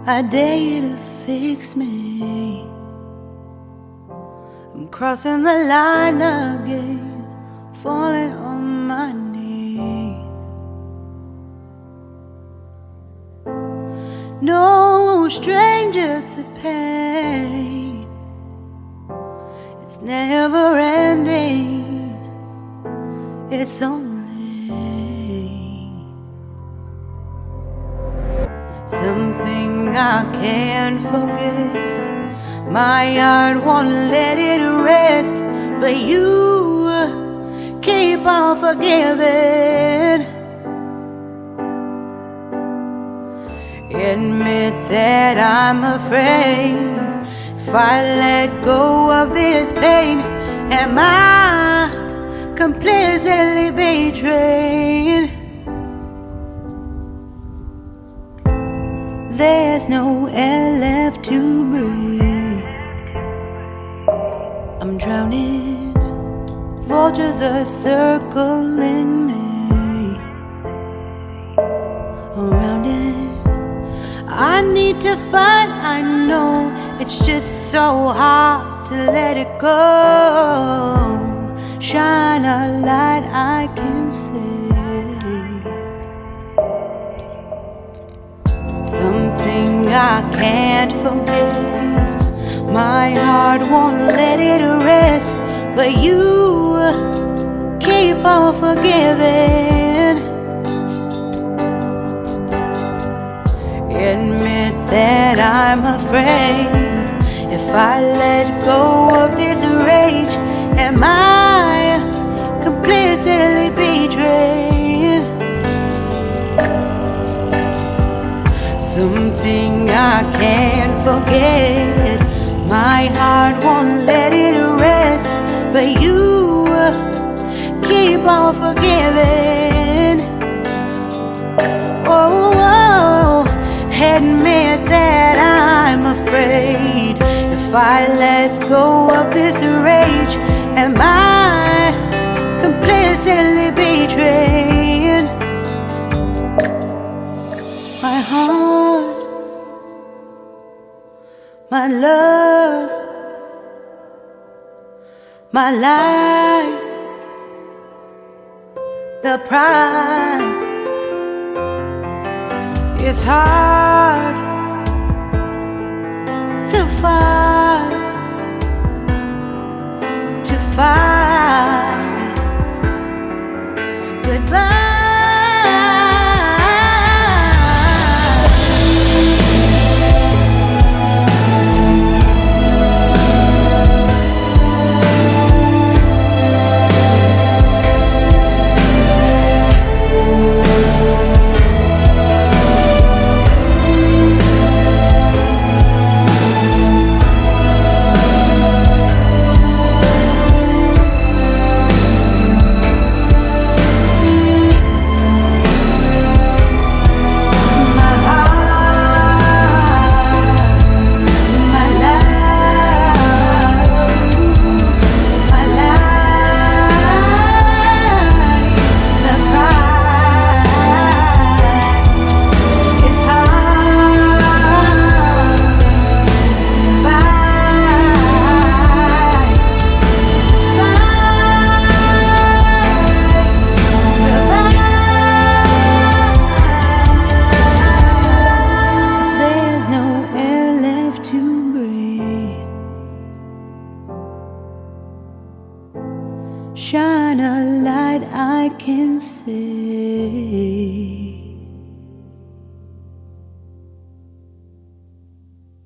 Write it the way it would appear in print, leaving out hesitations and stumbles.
I dare you to fix me. I'm crossing the line again, falling on my knees. No stranger to pain, it's never ending, it's only something I can't forget. My heart won't let it rest, but you keep on forgiving. Admit that I'm afraid. If I let go of this pain, am I completely betrayed? There's no air left to breathe. I'm drowning, vultures are circling me. Around it, I need to fight. I know it's just so hard to let it go. Shine a light I can see. Something I can't forget. My heart won't let it rest, but you keep on forgiving. Admit that I'm afraid. If I let go of this rage, am I completely betrayed? Something I can't forget. My heart won't let it rest, but you keep on forgiving. Oh, admit that I'm afraid. If I let go of this rage, am I completely betrayed? My heart, my love, my life, the price. It's hard to fight goodbye. Shine a light I can see.